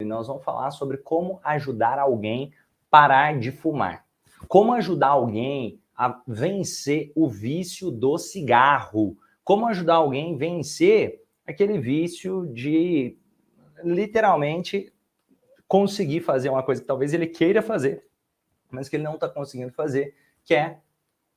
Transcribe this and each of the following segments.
nós vamos falar sobre como ajudar alguém a parar de fumar. Como ajudar alguém a vencer o vício do cigarro. Como ajudar alguém a vencer aquele vício de, literalmente, conseguir fazer uma coisa que talvez ele queira fazer, mas que ele não está conseguindo fazer, que é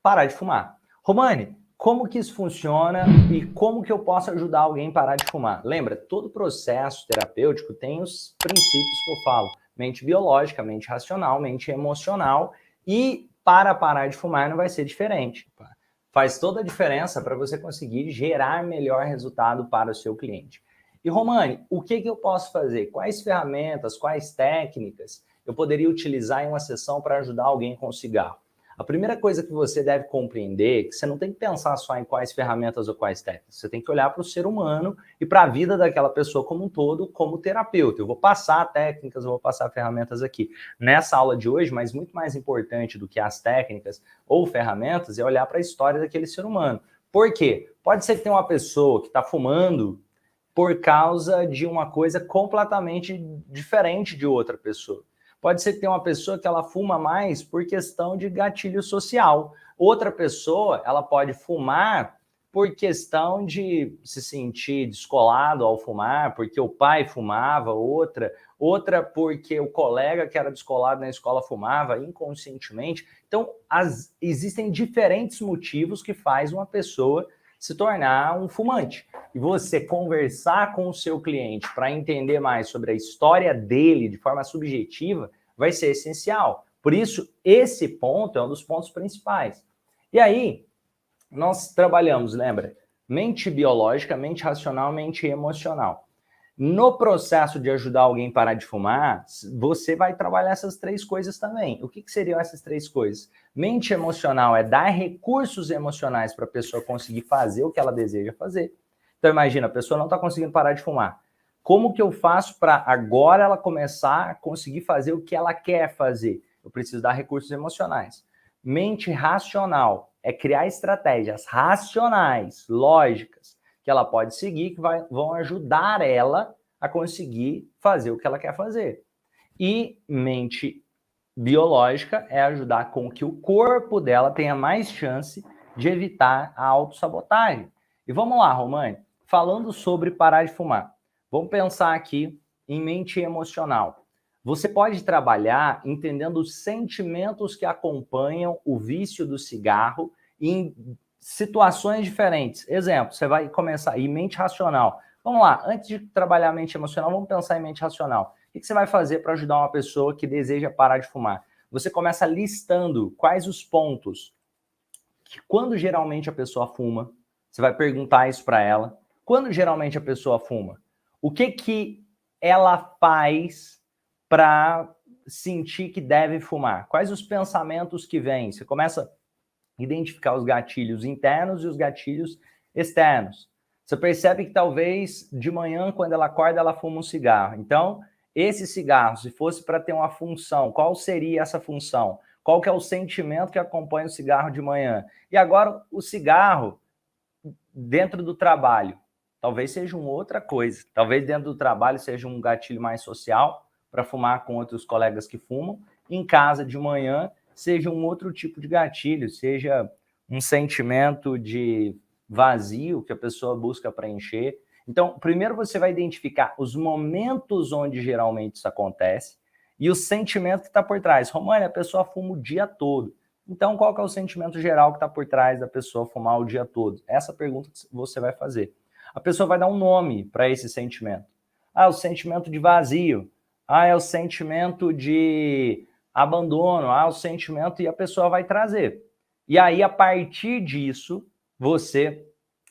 parar de fumar. Romani, como que isso funciona e como que eu posso ajudar alguém a parar de fumar? Lembra, todo processo terapêutico tem os princípios que eu falo. Mente biológica, mente racional, mente emocional. E para parar de fumar não vai ser diferente. Faz toda a diferença para você conseguir gerar melhor resultado para o seu cliente. E Romani, o que eu posso fazer? Quais ferramentas, quais técnicas eu poderia utilizar em uma sessão para ajudar alguém com cigarro? A primeira coisa que você deve compreender é que você não tem que pensar só em quais ferramentas ou quais técnicas. Você tem que olhar para o ser humano e para a vida daquela pessoa como um todo, como terapeuta. Eu vou passar técnicas, eu vou passar ferramentas aqui nessa aula de hoje, mas muito mais importante do que as técnicas ou ferramentas é olhar para a história daquele ser humano. Por quê? Pode ser que tenha uma pessoa que está fumando por causa de uma coisa completamente diferente de outra pessoa. Pode ser que tenha uma pessoa que ela fuma mais por questão de gatilho social. Outra pessoa, ela pode fumar por questão de se sentir descolado ao fumar, porque o pai fumava, outra porque o colega que era descolado na escola fumava inconscientemente. Então, existem diferentes motivos que faz uma pessoa se tornar um fumante. E você conversar com o seu cliente para entender mais sobre a história dele de forma subjetiva vai ser essencial. Por isso, esse ponto é um dos pontos principais. E aí, nós trabalhamos, lembra? Mente biológica, mente racional, mente emocional. No processo de ajudar alguém a parar de fumar, você vai trabalhar essas três coisas também. O que seriam essas três coisas? Mente emocional é dar recursos emocionais para a pessoa conseguir fazer o que ela deseja fazer. Então imagina, a pessoa não está conseguindo parar de fumar. Como que eu faço para agora ela começar a conseguir fazer o que ela quer fazer? Eu preciso dar recursos emocionais. Mente racional é criar estratégias racionais, lógicas, que ela pode seguir, que vão ajudar ela a conseguir fazer o que ela quer fazer. E mente biológica é ajudar com que o corpo dela tenha mais chance de evitar a autossabotagem. E vamos lá, Romani, falando sobre parar de fumar. Vamos pensar aqui em mente emocional. Você pode trabalhar entendendo os sentimentos que acompanham o vício do cigarro em situações diferentes. Exemplo, você vai começar em mente racional. Vamos lá, antes de trabalhar a mente emocional, vamos pensar em mente racional. O que você vai fazer para ajudar uma pessoa que deseja parar de fumar? Você começa listando quais os pontos que, quando geralmente a pessoa fuma, você vai perguntar isso para ela. Quando geralmente a pessoa fuma, o que ela faz para sentir que deve fumar? Quais os pensamentos que vêm? Você começa identificar os gatilhos internos e os gatilhos externos. Você percebe que talvez de manhã, quando ela acorda, ela fuma um cigarro. Então, esse cigarro, se fosse para ter uma função, qual seria essa função? Qual que é o sentimento que acompanha o cigarro de manhã? E agora, o cigarro dentro do trabalho. Talvez seja uma outra coisa. Talvez dentro do trabalho seja um gatilho mais social, para fumar com outros colegas que fumam. Em casa, de manhã, seja um outro tipo de gatilho, seja um sentimento de vazio que a pessoa busca preencher. Então, primeiro você vai identificar os momentos onde geralmente isso acontece e o sentimento que está por trás. Romani, a pessoa fuma o dia todo. Então, qual que é o sentimento geral que está por trás da pessoa fumar o dia todo? Essa pergunta que você vai fazer. A pessoa vai dar um nome para esse sentimento. Ah, o sentimento de vazio. Ah, é o sentimento de abandono, o sentimento, e a pessoa vai trazer. E aí, a partir disso, você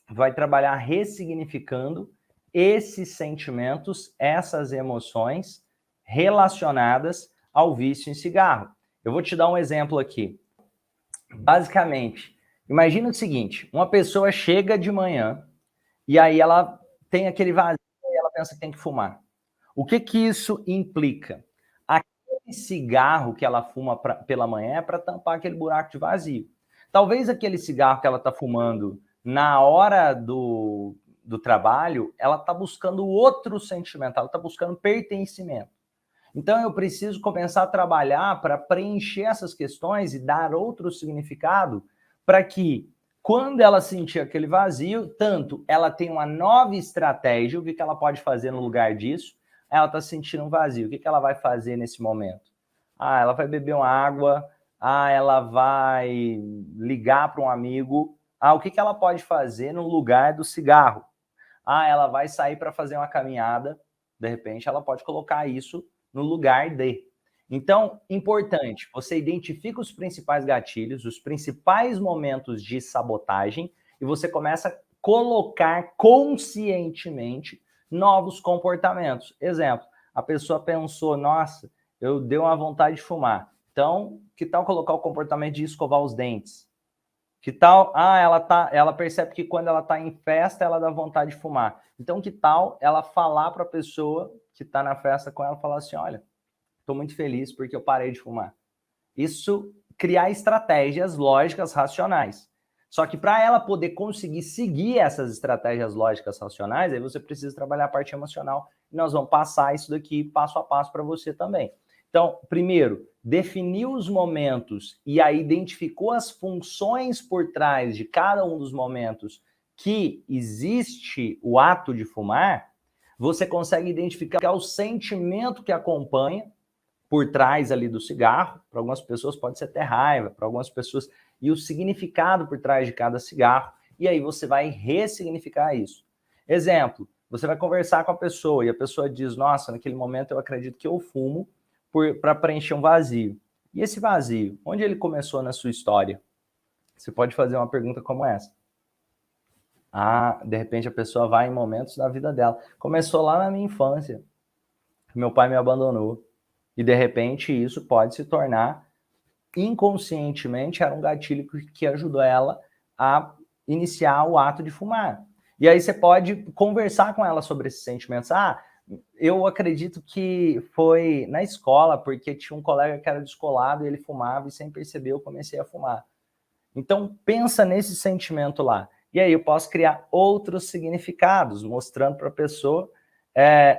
vai trabalhar ressignificando esses sentimentos, essas emoções relacionadas ao vício em cigarro. Eu vou te dar um exemplo aqui. Basicamente, imagina o seguinte, uma pessoa chega de manhã e aí ela tem aquele vazio e ela pensa que tem que fumar. O que isso implica? Aquele cigarro que ela fuma pela manhã é para tampar aquele buraco de vazio. Talvez aquele cigarro que ela está fumando na hora do trabalho, ela está buscando outro sentimento, ela está buscando pertencimento. Então eu preciso começar a trabalhar para preencher essas questões e dar outro significado para que, quando ela sentir aquele vazio, tanto ela tem uma nova estratégia, o que ela pode fazer no lugar disso. Ela está sentindo um vazio, o que ela vai fazer nesse momento? Ela vai beber uma água, ela vai ligar para um amigo. O que ela pode fazer no lugar do cigarro? Ela vai sair para fazer uma caminhada, de repente ela pode colocar isso no lugar de. Então, importante, você identifica os principais gatilhos, os principais momentos de sabotagem e você começa a colocar conscientemente novos comportamentos. Exemplo, a pessoa pensou, nossa, eu dei uma vontade de fumar. Então, que tal colocar o comportamento de escovar os dentes? Que tal? Ela percebe que quando ela está em festa, ela dá vontade de fumar. Então, que tal ela falar para a pessoa que está na festa com ela, falar assim, olha, estou muito feliz porque eu parei de fumar. Isso, criar estratégias lógicas racionais. Só que para ela poder conseguir seguir essas estratégias lógicas racionais, aí você precisa trabalhar a parte emocional e nós vamos passar isso daqui passo a passo para você também. Então, primeiro, definiu os momentos e aí identificou as funções por trás de cada um dos momentos que existe o ato de fumar, você consegue identificar o sentimento que acompanha por trás ali do cigarro. Para algumas pessoas pode ser até raiva, para algumas pessoas, e o significado por trás de cada cigarro, e aí você vai ressignificar isso. Exemplo, você vai conversar com a pessoa e a pessoa diz, nossa, naquele momento eu acredito que eu fumo para preencher um vazio. E esse vazio, onde ele começou na sua história? Você pode fazer uma pergunta como essa. De repente a pessoa vai em momentos da vida dela. Começou lá na minha infância. Meu pai me abandonou. E de repente isso pode se tornar, inconscientemente, era um gatilho que ajudou ela a iniciar o ato de fumar. E aí você pode conversar com ela sobre esses sentimentos. Eu acredito que foi na escola, porque tinha um colega que era descolado e ele fumava e sem perceber eu comecei a fumar. Então pensa nesse sentimento lá. E aí eu posso criar outros significados, mostrando para a pessoa,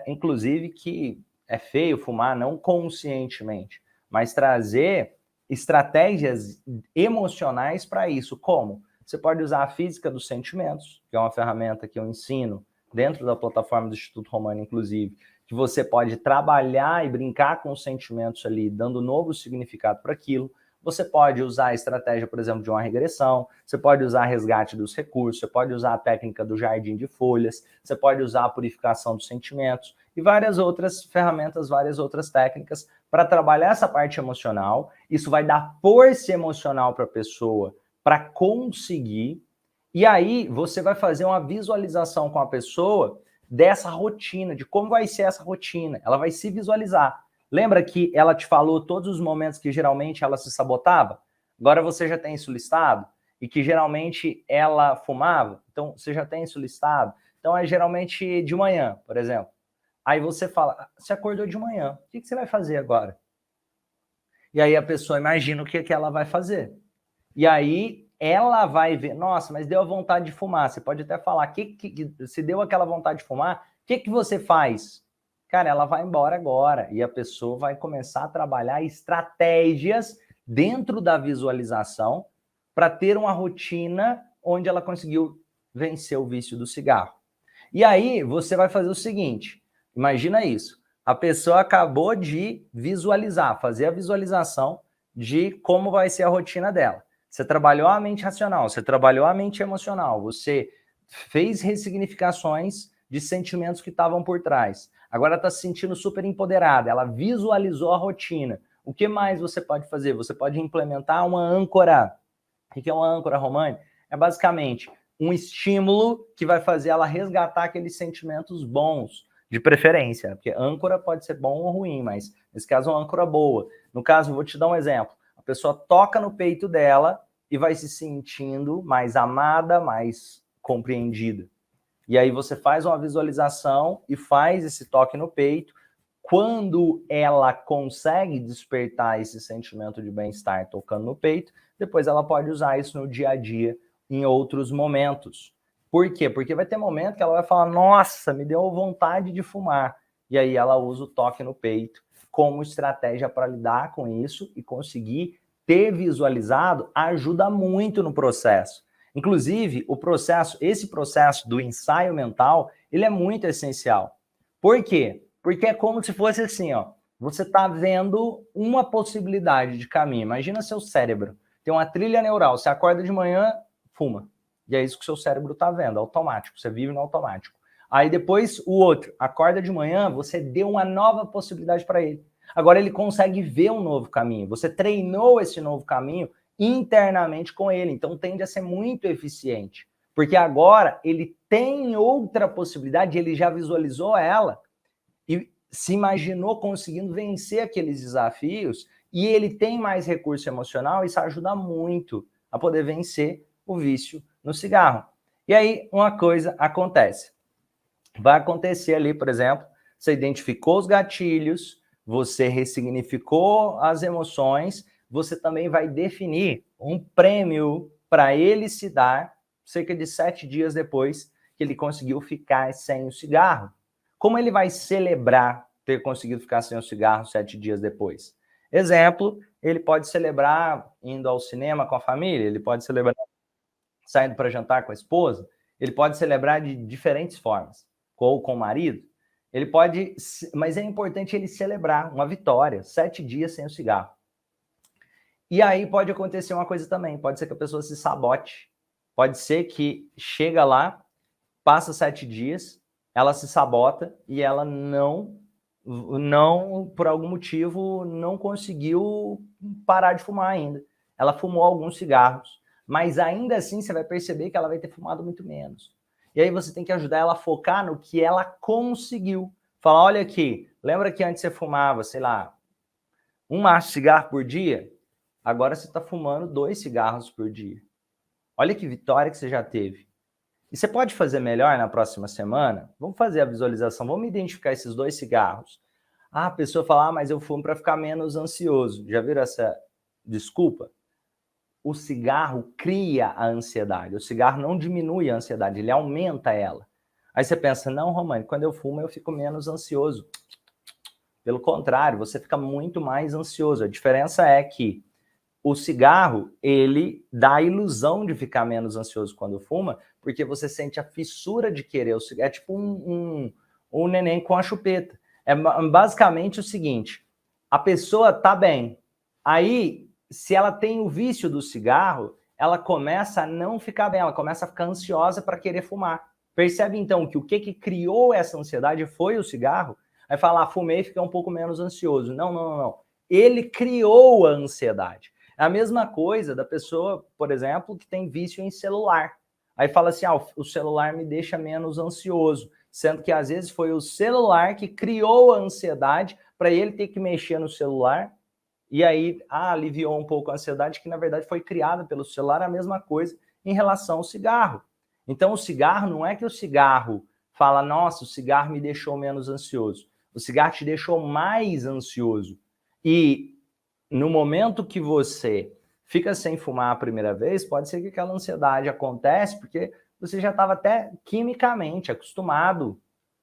inclusive, que é feio fumar, não conscientemente, mas trazer estratégias emocionais para isso. Como? Você pode usar a física dos sentimentos, que é uma ferramenta que eu ensino dentro da plataforma do Instituto Romano, inclusive, que você pode trabalhar e brincar com os sentimentos ali, dando novo significado para aquilo. Você pode usar a estratégia, por exemplo, de uma regressão, você pode usar resgate dos recursos, você pode usar a técnica do jardim de folhas, você pode usar a purificação dos sentimentos e várias outras ferramentas, várias outras técnicas para trabalhar essa parte emocional. Isso vai dar força emocional para a pessoa para conseguir. E aí você vai fazer uma visualização com a pessoa dessa rotina, de como vai ser essa rotina. Ela vai se visualizar. Lembra que ela te falou todos os momentos que geralmente ela se sabotava? Agora você já tem isso listado? E que geralmente ela fumava? Então você já tem isso listado? Então é geralmente de manhã, por exemplo. Aí você fala, você acordou de manhã, o que você vai fazer agora? E aí a pessoa imagina o que ela vai fazer. E aí ela vai ver, nossa, mas deu a vontade de fumar. Você pode até falar, se deu aquela vontade de fumar, o que você faz? Cara, ela vai embora agora. E a pessoa vai começar a trabalhar estratégias dentro da visualização para ter uma rotina onde ela conseguiu vencer o vício do cigarro. E aí você vai fazer o seguinte, imagina isso, a pessoa acabou de visualizar, fazer a visualização de como vai ser a rotina dela. Você trabalhou a mente racional, você trabalhou a mente emocional, você fez ressignificações de sentimentos que estavam por trás. Agora está se sentindo super empoderada, ela visualizou a rotina. O que mais você pode fazer? Você pode implementar uma âncora. O que é uma âncora, Romani? É basicamente um estímulo que vai fazer ela resgatar aqueles sentimentos bons, de preferência, porque âncora pode ser bom ou ruim, mas nesse caso é uma âncora boa. No caso, vou te dar um exemplo. A pessoa toca no peito dela e vai se sentindo mais amada, mais compreendida. E aí você faz uma visualização e faz esse toque no peito. Quando ela consegue despertar esse sentimento de bem-estar tocando no peito, depois ela pode usar isso no dia a dia, em outros momentos. Por quê? Porque vai ter momento que ela vai falar, nossa, me deu vontade de fumar. E aí ela usa o toque no peito como estratégia para lidar com isso e conseguir ter visualizado ajuda muito no processo. Inclusive, esse processo do ensaio mental, ele é muito essencial. Por quê? Porque é como se fosse assim, ó, você está vendo uma possibilidade de caminho. Imagina seu cérebro, tem uma trilha neural, você acorda de manhã, fuma. E é isso que o seu cérebro está vendo, automático, você vive no automático. Aí depois o outro, acorda de manhã, você deu uma nova possibilidade para ele. Agora ele consegue ver um novo caminho, você treinou esse novo caminho internamente com ele, então tende a ser muito eficiente, porque agora ele tem outra possibilidade, ele já visualizou ela e se imaginou conseguindo vencer aqueles desafios e ele tem mais recurso emocional, isso ajuda muito a poder vencer o vício no cigarro. E aí uma coisa acontece, vai acontecer ali, por exemplo, você identificou os gatilhos, você ressignificou as emoções, você também vai definir um prêmio para ele se dar cerca de 7 dias depois que ele conseguiu ficar sem o cigarro. Como ele vai celebrar ter conseguido ficar sem o cigarro 7 dias depois? Exemplo, ele pode celebrar indo ao cinema com a família, ele pode celebrar saindo para jantar com a esposa, ele pode celebrar de diferentes formas, ou com o marido. Ele pode, mas é importante ele celebrar uma vitória, 7 dias sem o cigarro. E aí pode acontecer uma coisa também, pode ser que a pessoa se sabote, pode ser que chega lá, passa 7 dias, ela se sabota e ela não, por algum motivo, não conseguiu parar de fumar ainda. Ela fumou alguns cigarros, mas ainda assim você vai perceber que ela vai ter fumado muito menos. E aí você tem que ajudar ela a focar no que ela conseguiu. Falar, olha aqui, lembra que antes você fumava, sei lá, um maço de cigarro por dia? Agora você está fumando 2 cigarros por dia. Olha que vitória que você já teve. E você pode fazer melhor na próxima semana? Vamos fazer a visualização, vamos identificar esses 2 cigarros. Ah, a pessoa fala, mas eu fumo para ficar menos ansioso. Já viram essa desculpa? O cigarro cria a ansiedade. O cigarro não diminui a ansiedade, ele aumenta ela. Aí você pensa, não, Romani, quando eu fumo eu fico menos ansioso. Pelo contrário, você fica muito mais ansioso. A diferença é que o cigarro, ele dá a ilusão de ficar menos ansioso quando fuma, porque você sente a fissura de querer o cigarro. É tipo um neném com a chupeta. É basicamente o seguinte, a pessoa tá bem, aí se ela tem o vício do cigarro, ela começa a não ficar bem, ela começa a ficar ansiosa para querer fumar. Percebe então que o que criou essa ansiedade foi o cigarro? Aí fala, fumei e fiquei um pouco menos ansioso. Não, não, não. Ele criou a ansiedade. É a mesma coisa da pessoa, por exemplo, que tem vício em celular. Aí fala assim, o celular me deixa menos ansioso, sendo que às vezes foi o celular que criou a ansiedade para ele ter que mexer no celular e aí aliviou um pouco a ansiedade que na verdade foi criada pelo celular, a mesma coisa em relação ao cigarro. Então o cigarro não é que o cigarro fala, nossa, o cigarro me deixou menos ansioso. O cigarro te deixou mais ansioso. E no momento que você fica sem fumar a primeira vez, pode ser que aquela ansiedade acontece porque você já estava até quimicamente acostumado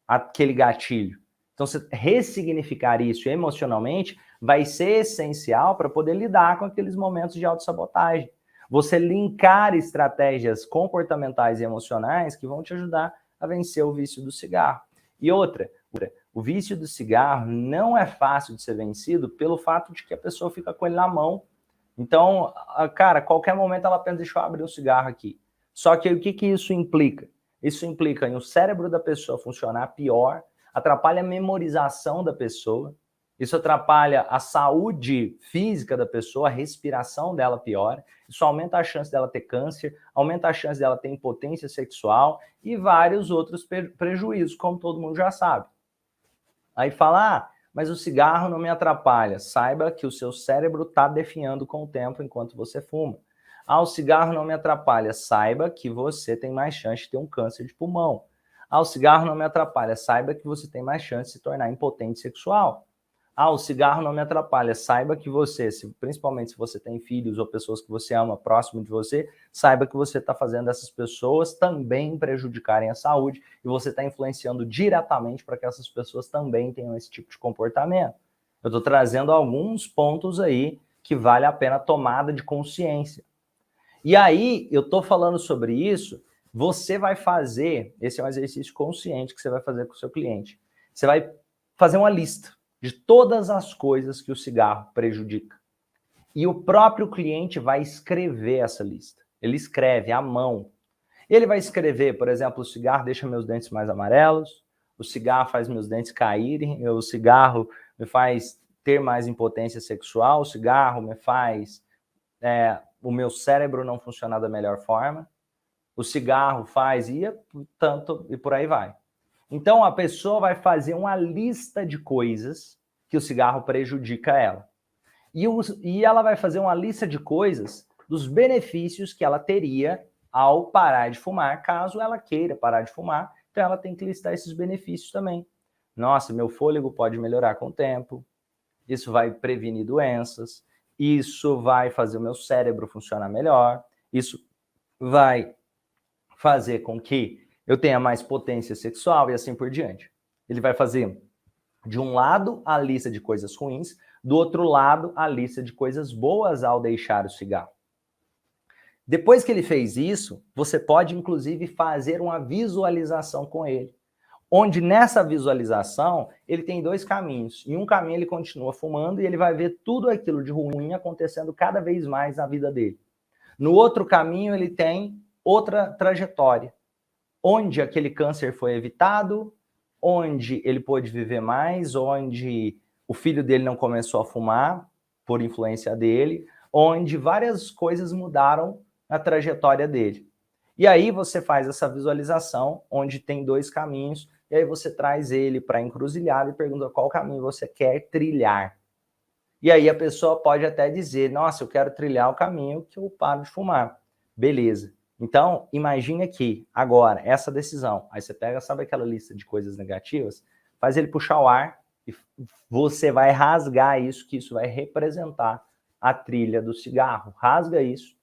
àquele gatilho. Então, você ressignificar isso emocionalmente vai ser essencial para poder lidar com aqueles momentos de autossabotagem. Você linkar estratégias comportamentais e emocionais que vão te ajudar a vencer o vício do cigarro. E outra, o vício do cigarro não é fácil de ser vencido pelo fato de que a pessoa fica com ele na mão. Então, cara, a qualquer momento ela pensa, deixa eu abrir um cigarro aqui. Só que o que isso implica? Isso implica em o cérebro da pessoa funcionar pior, atrapalha a memorização da pessoa, isso atrapalha a saúde física da pessoa, a respiração dela piora, isso aumenta a chance dela ter câncer, aumenta a chance dela ter impotência sexual e vários outros prejuízos, como todo mundo já sabe. Aí fala, mas o cigarro não me atrapalha. Saiba que o seu cérebro está definhando com o tempo enquanto você fuma. O cigarro não me atrapalha. Saiba que você tem mais chance de ter um câncer de pulmão. O cigarro não me atrapalha. Saiba que você tem mais chance de se tornar impotente sexual. O cigarro não me atrapalha. Saiba que você, principalmente se você tem filhos ou pessoas que você ama próximo de você, saiba que você está fazendo essas pessoas também prejudicarem a saúde e você está influenciando diretamente para que essas pessoas também tenham esse tipo de comportamento. Eu estou trazendo alguns pontos aí que vale a pena tomada de consciência. E aí, eu estou falando sobre isso, você vai fazer, esse é um exercício consciente que você vai fazer com o seu cliente. Você vai fazer uma lista de todas as coisas que o cigarro prejudica. E o próprio cliente vai escrever essa lista. Ele escreve à mão. Ele vai escrever, por exemplo, o cigarro deixa meus dentes mais amarelos, o cigarro faz meus dentes caírem, o cigarro me faz ter mais impotência sexual, o cigarro me faz o meu cérebro não funcionar da melhor forma, o cigarro faz tanto e por aí vai. Então a pessoa vai fazer uma lista de coisas que o cigarro prejudica ela. E ela vai fazer uma lista de coisas dos benefícios que ela teria ao parar de fumar, caso ela queira parar de fumar. Então ela tem que listar esses benefícios também. Nossa, meu fôlego pode melhorar com o tempo, isso vai prevenir doenças, isso vai fazer o meu cérebro funcionar melhor, isso vai fazer com que eu tenha mais potência sexual e assim por diante. Ele vai fazer, de um lado, a lista de coisas ruins, do outro lado, a lista de coisas boas ao deixar o cigarro. Depois que ele fez isso, você pode, inclusive, fazer uma visualização com ele, onde nessa visualização ele tem dois caminhos. Em um caminho ele continua fumando e ele vai ver tudo aquilo de ruim acontecendo cada vez mais na vida dele. No outro caminho ele tem outra trajetória, onde aquele câncer foi evitado, onde ele pôde viver mais, onde o filho dele não começou a fumar por influência dele, onde várias coisas mudaram na trajetória dele. E aí você faz essa visualização, onde tem dois caminhos, e aí você traz ele para a encruzilhada e pergunta qual caminho você quer trilhar. E aí a pessoa pode até dizer, nossa, eu quero trilhar o caminho que eu paro de fumar. Beleza. Então, imagine aqui, agora, essa decisão. Aí você pega, sabe aquela lista de coisas negativas? Faz ele puxar o ar e você vai rasgar isso, que isso vai representar a trilha do cigarro. Rasga isso.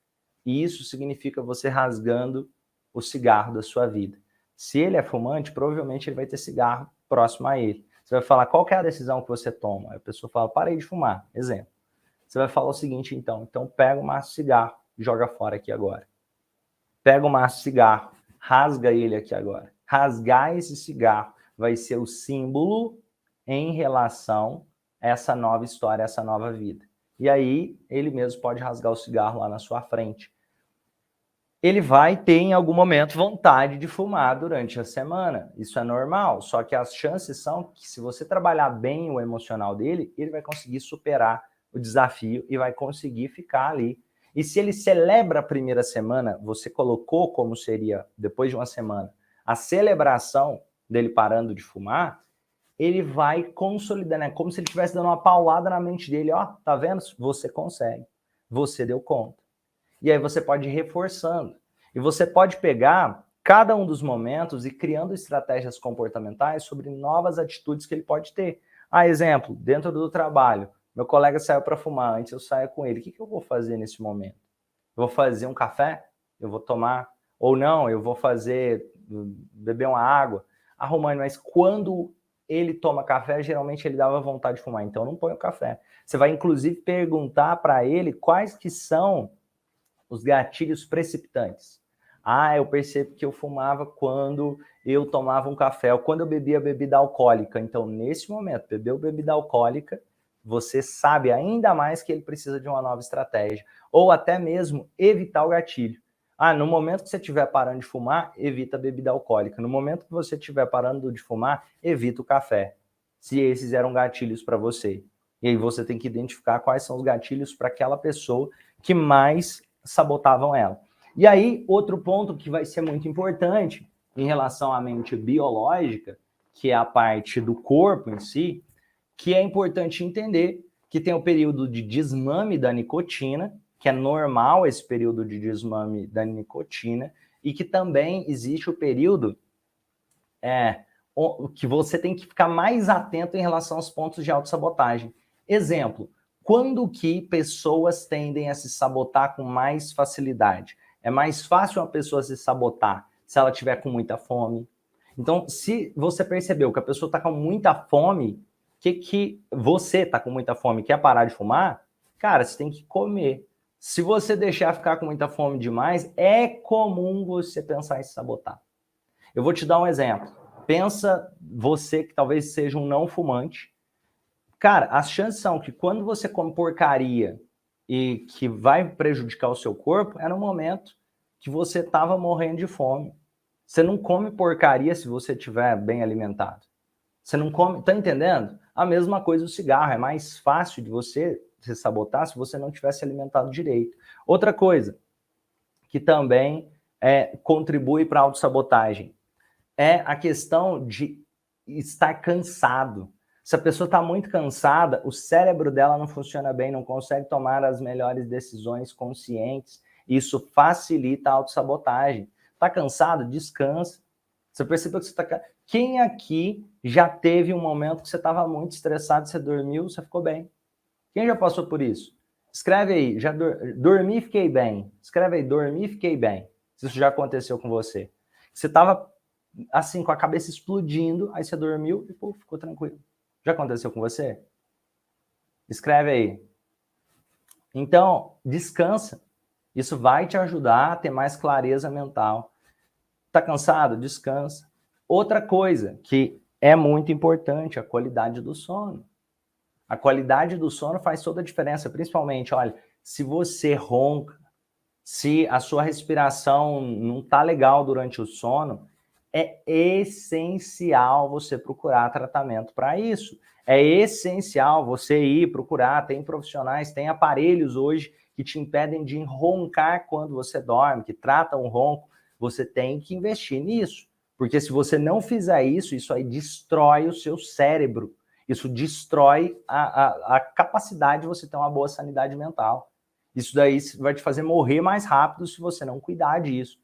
E isso significa você rasgando o cigarro da sua vida. Se ele é fumante, provavelmente ele vai ter cigarro próximo a ele. Você vai falar, qual que é a decisão que você toma? Aí a pessoa fala, parei de fumar, exemplo. Você vai falar o seguinte, então pega o maço de cigarro e joga fora aqui agora. Pega o maço de cigarro, rasga ele aqui agora. Rasgar esse cigarro vai ser o símbolo em relação a essa nova história, essa nova vida. E aí, ele mesmo pode rasgar o cigarro lá na sua frente. Ele vai ter, em algum momento, vontade de fumar durante a semana. Isso é normal, só que as chances são que, se você trabalhar bem o emocional dele, ele vai conseguir superar o desafio e vai conseguir ficar ali. E se ele celebra a primeira semana, você colocou como seria, depois de uma semana, a celebração dele parando de fumar, ele vai consolidar, né? Como se ele estivesse dando uma paulada na mente dele. Ó, tá vendo? Você consegue. Você deu conta. E aí você pode ir reforçando. E você pode pegar cada um dos momentos e criando estratégias comportamentais sobre novas atitudes que ele pode ter. Exemplo, dentro do trabalho, meu colega saiu para fumar, antes eu saio com ele. O que eu vou fazer nesse momento? Eu vou fazer um café? Eu vou tomar? Ou não, eu vou beber uma água? Romane, mas quando ele toma café, geralmente ele dava vontade de fumar, então não põe o café. Você vai, inclusive, perguntar para ele quais que são os gatilhos precipitantes. Eu percebo que eu fumava quando eu tomava um café, ou quando eu bebia bebida alcoólica. Então, nesse momento, bebeu bebida alcoólica, você sabe ainda mais que ele precisa de uma nova estratégia. Ou até mesmo evitar o gatilho. No momento que você estiver parando de fumar, evita a bebida alcoólica. No momento que você estiver parando de fumar, evita o café. Se esses eram gatilhos para você. E aí você tem que identificar quais são os gatilhos para aquela pessoa que mais sabotavam ela. E aí, outro ponto que vai ser muito importante em relação à mente biológica, que é a parte do corpo em si, que é importante entender que tem o período de desmame da nicotina, que é normal esse período de desmame da nicotina, e que também existe o período que você tem que ficar mais atento em relação aos pontos de autossabotagem. Exemplo, quando que pessoas tendem a se sabotar com mais facilidade? É mais fácil uma pessoa se sabotar se ela tiver com muita fome. Então, se você percebeu que a pessoa está com muita fome, que você tá com muita fome e quer parar de fumar? Cara, você tem que comer. Se você deixar ficar com muita fome demais, é comum você pensar em se sabotar. Eu vou te dar um exemplo. Pensa você que talvez seja um não fumante. Cara, as chances são que quando você come porcaria e que vai prejudicar o seu corpo, é no momento que você estava morrendo de fome. Você não come porcaria se você estiver bem alimentado. Você não come, tá entendendo? A mesma coisa o cigarro, é mais fácil de você se sabotar se você não tivesse alimentado direito. Outra coisa que também contribui para a autossabotagem é a questão de estar cansado. Se a pessoa está muito cansada, o cérebro dela não funciona bem, não consegue tomar as melhores decisões conscientes. Isso facilita a autossabotagem. Está cansado? Descansa. Você percebeu que você está... Quem aqui já teve um momento que você estava muito estressado, você dormiu, você ficou bem? Quem já passou por isso? Escreve aí, já dormi e fiquei bem. Escreve aí, dormi e fiquei bem. Se isso já aconteceu com você. Você estava assim, com a cabeça explodindo, aí você dormiu e pô, ficou tranquilo. Já aconteceu com você? Escreve aí. Então, descansa. Isso vai te ajudar a ter mais clareza mental. Tá cansado? Descansa. Outra coisa que é muito importante, a qualidade do sono. A qualidade do sono faz toda a diferença, principalmente, olha, se você ronca, se a sua respiração não tá legal durante o sono, é essencial você procurar tratamento para isso. É essencial você ir procurar, tem profissionais, tem aparelhos hoje que te impedem de roncar quando você dorme, que tratam o ronco. Você tem que investir nisso, porque se você não fizer isso, isso aí destrói o seu cérebro. Isso destrói a capacidade de você ter uma boa sanidade mental. Isso daí vai te fazer morrer mais rápido se você não cuidar disso.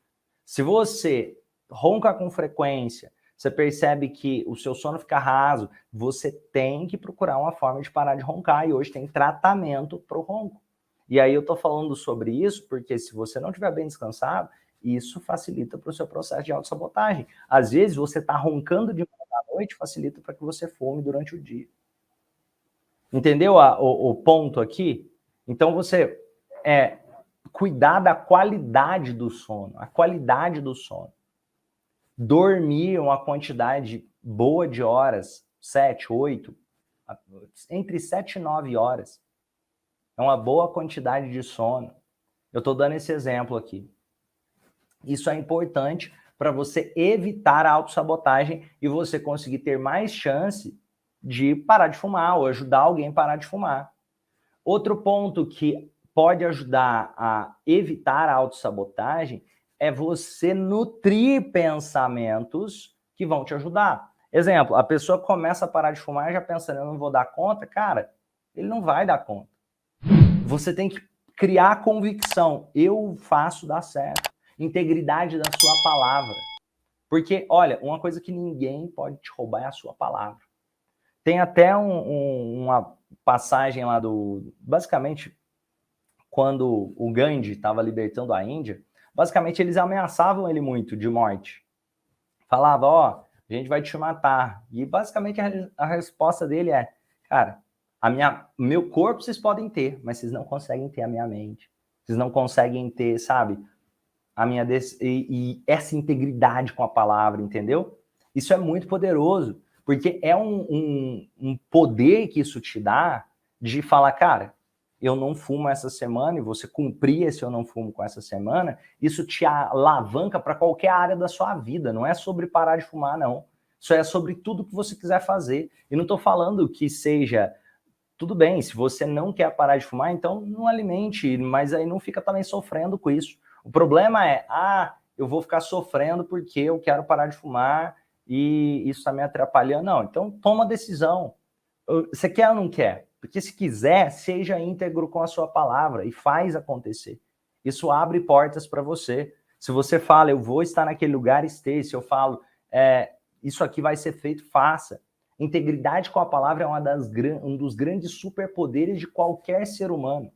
Se você ronca com frequência, você percebe que o seu sono fica raso, você tem que procurar uma forma de parar de roncar, e hoje tem tratamento para o ronco. E aí eu tô falando sobre isso porque se você não estiver bem descansado, isso facilita para o seu processo de autossabotagem. Às vezes você tá roncando de manhã à noite, facilita para que você fume durante o dia. Entendeu o ponto aqui? Então você cuidar da qualidade do sono, a qualidade do sono. Dormir uma quantidade boa de horas, 7, 8, entre 7 e 9 horas. É uma boa quantidade de sono. Eu estou dando esse exemplo aqui. Isso é importante para você evitar a autossabotagem e você conseguir ter mais chance de parar de fumar ou ajudar alguém a parar de fumar. Outro ponto que pode ajudar a evitar a autossabotagem é você nutrir pensamentos que vão te ajudar. Exemplo, a pessoa começa a parar de fumar já pensando, eu não vou dar conta. Cara, ele não vai dar conta. Você tem que criar convicção. Eu faço dar certo. Integridade da sua palavra. Porque, olha, uma coisa que ninguém pode te roubar é a sua palavra. Tem até uma passagem lá do... Basicamente, quando o Gandhi estava libertando a Índia, basicamente eles ameaçavam ele muito de morte. Falava, ó, a gente vai te matar. E basicamente a resposta dele é, cara, meu corpo vocês podem ter, mas vocês não conseguem ter a minha mente. Vocês não conseguem ter, sabe, a minha e essa integridade com a palavra, entendeu? Isso é muito poderoso, porque é um poder que isso te dá de falar, cara, eu não fumo essa semana, e você cumprir esse eu não fumo com essa semana, isso te alavanca para qualquer área da sua vida, não é sobre parar de fumar, não. Isso é sobre tudo que você quiser fazer. E não estou falando que seja... Tudo bem, se você não quer parar de fumar, então não alimente, mas aí não fica também sofrendo com isso. O problema é, eu vou ficar sofrendo porque eu quero parar de fumar e isso está me atrapalhando. Não, então toma decisão. Você quer ou não quer? Porque se quiser, seja íntegro com a sua palavra e faz acontecer. Isso abre portas para você. Se você fala, eu vou estar naquele lugar, esteja. Se eu falo, isso aqui vai ser feito, faça. Integridade com a palavra é um dos grandes superpoderes de qualquer ser humano.